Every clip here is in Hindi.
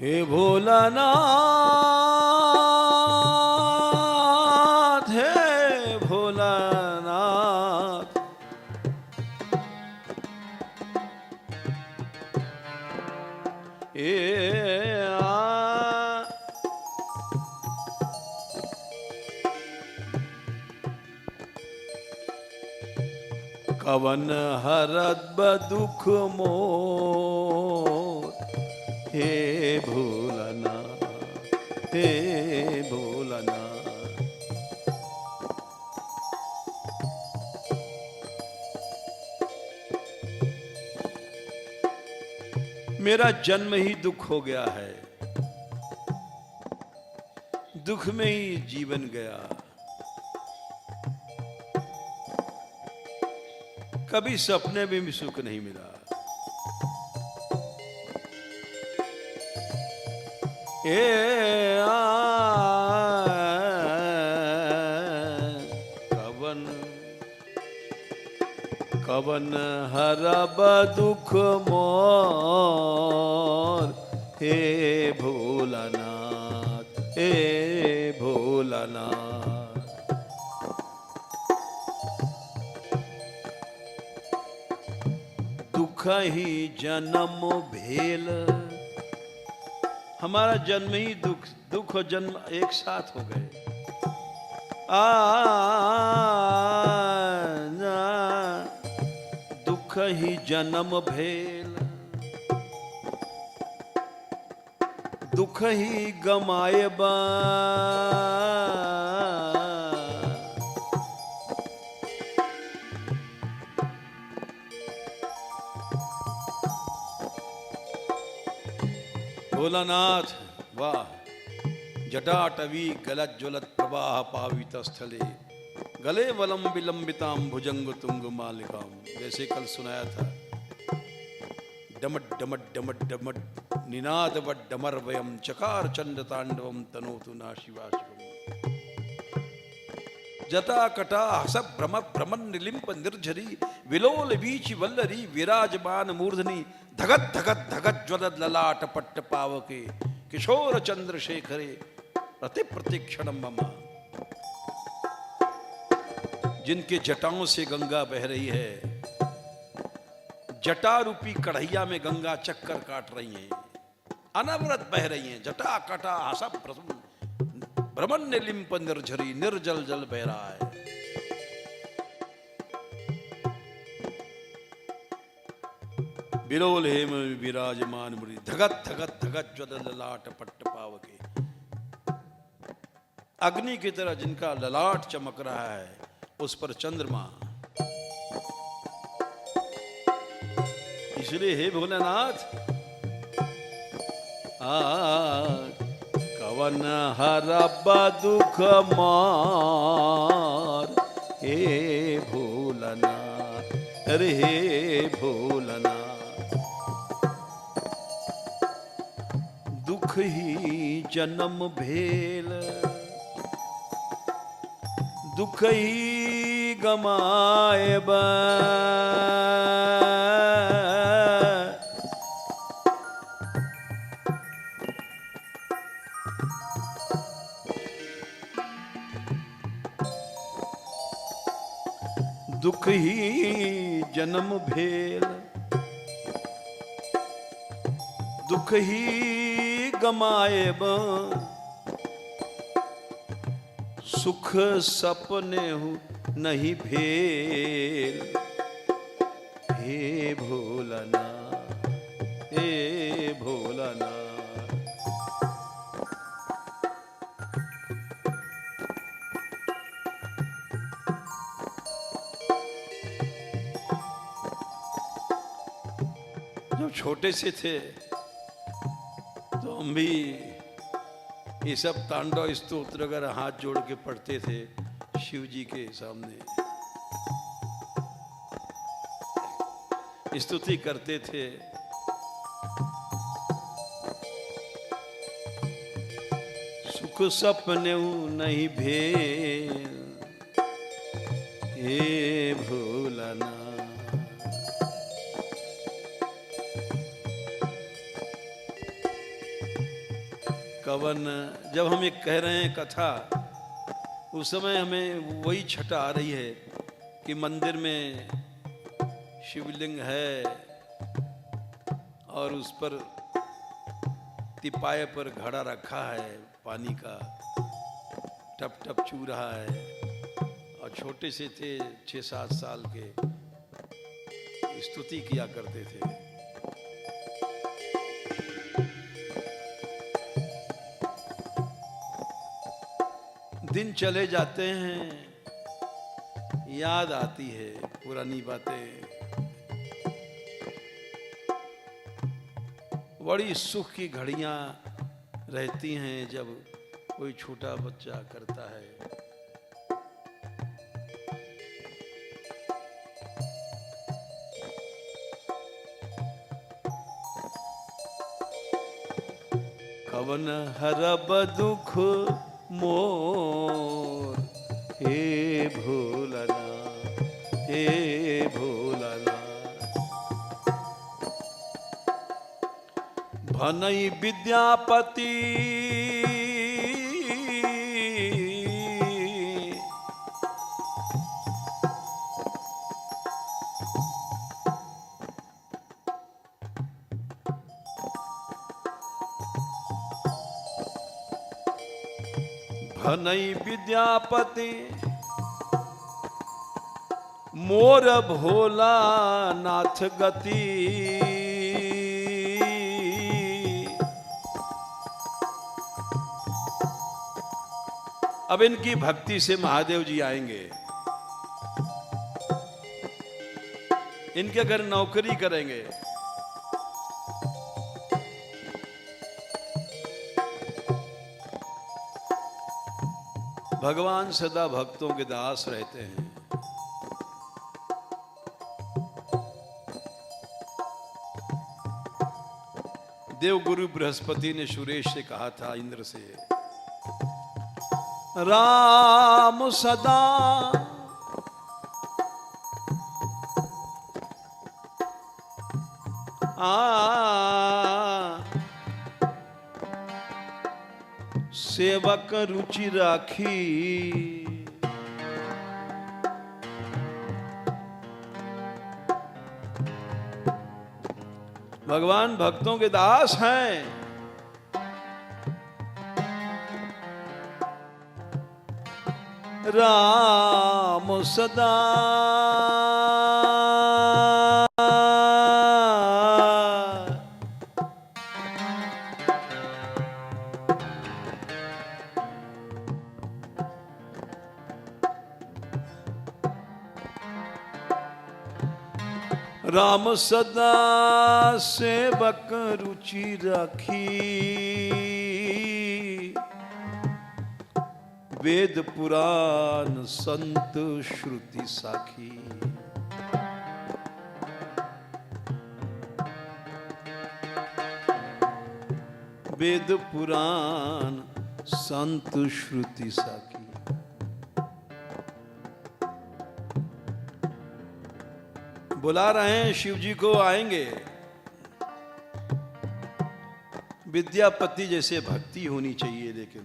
हे भोलानाथ, हे भोलानाथ, कवन हरत दुख मोर, हे भोलानाथ, हे भोलानाथ। मेरा जन्म ही दुख हो गया है, दुख में ही जीवन गया। कभी सपने में भी सुख नहीं मिला। कवन कवन हरब दुख मोर, हे भोलानाथ, हे भोलानाथ। दुख ही जन्म भेल, हमारा जन्म ही दुख, दुख और जन्म एक साथ हो गए। दुख ही जन्म भेल, दुख ही गमाए बा। भोलानाथ वाह, जटाटवी गलत ज्वलत प्रवाह पावित स्थले, गले वलम विलंबिताम भुजंग तुंग मालिकाम। जैसे कल सुनाया था, डमट डमट डमट डमट निनाद वट डमर वयम, चकार चंड तांडवम तनोतु नाशिवाशिवम। जटा कटा हस भ्रम भ्रमण निलिंप निर्झरी, विलोल बीच वल्लरी विराजमान मूर्धनि, धगत धगत धगत ज्वलद ललाट पट्ट पावके, किशोर चंद्रशेखरे प्रति प्रतिक्षणम ममा। जिनके जटाओं से गंगा बह रही है, जटा रूपी कढ़ैया में गंगा चक्कर काट रही हैं, अनवरत बह रही हैं। जटा कटा हस भ्रमण निलिंप निर्झरी, निर्जल जल बह रहा है। बिलोल हेम विराजमान मुरी, धगत धगत धगत ज्वलद ललाट पट्ट पावके। अग्नि की तरह जिनका ललाट चमक रहा है, उस पर चंद्रमा। इसलिए हे भोलेनाथ, कवन हरब दुख मार, हे भोलेनाथ, अरे हे भोलेनाथ। दुख ही जन्म भेल, दुख ही गमाए बा। दुख ही जन्म भेल, दुख ही गमाए बा। सुख सपने नहीं भेल, हे भोलानाथ, हे भोलानाथ। जब छोटे से थे तो हम भी ये सब तांडव स्तोत्र अगर हाथ जोड़ के पढ़ते थे शिव जी के सामने, स्तुति करते थे। सुख सपने नहीं भेल, हे भोलानाथ। कवन, जब हम ये कह रहे हैं कथा, उस समय हमें वही छटा आ रही है कि मंदिर में शिवलिंग है और उस पर तिपाए पर घड़ा रखा है, पानी का टप टप चू रहा है, और छोटे से थे 6-7 साल के, स्तुति किया करते थे। दिन चले जाते हैं, याद आती है पुरानी बातें, बड़ी सुख की घड़ियां रहती हैं जब कोई छोटा बच्चा करता है। कवन हरब दुख मोर, हे भोलाना, हे भोलाना। भनई विद्यापति भनई विद्यापति, मोर भोला नाथ गति। अब इनकी भक्ति से महादेव जी आएंगे, इनके घर नौकरी करेंगे। भगवान सदा भक्तों के दास रहते हैं। देवगुरु बृहस्पति ने सुरेश से कहा था, इंद्र से, राम सदा सेवक रुचि राखी। भगवान भक्तों के दास हैं। राम सदा राम सदा सेवक रुचि राखी। वेद पुराण संत श्रुति साखी। वेद पुराण संत श्रुति साखी। बुला रहे हैं शिव जी को, आएंगे। विद्यापति जैसे भक्ति होनी चाहिए, लेकिन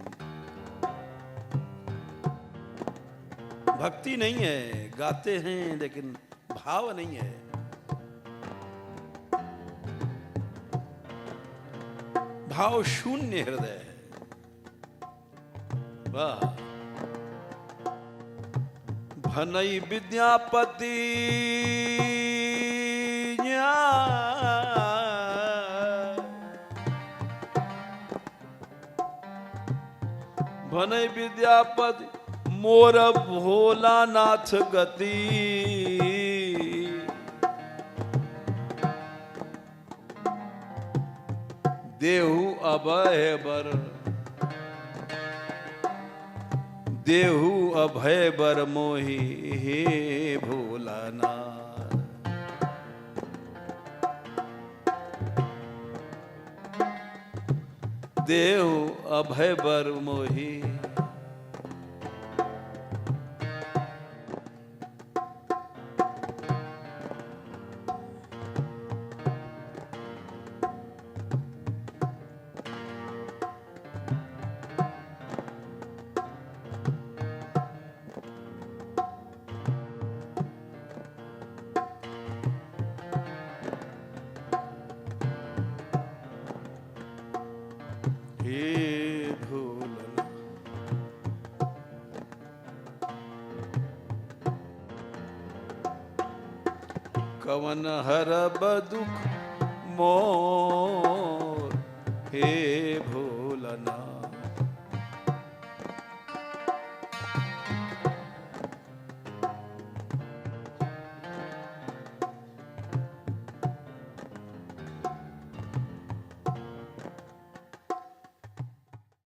भक्ति नहीं है, गाते हैं लेकिन भाव नहीं है। भाव शून्य हृदय है। वाह। भनई विद्यापति भनई विद्यापति, मोर भोलानाथ गति। देहु अभय बर, देहु अभय बर मोहि, हे भोलानाथ। देहु अभय बर मोहि। हे भोलना। कवन हरब दुख मोर हे भोलना।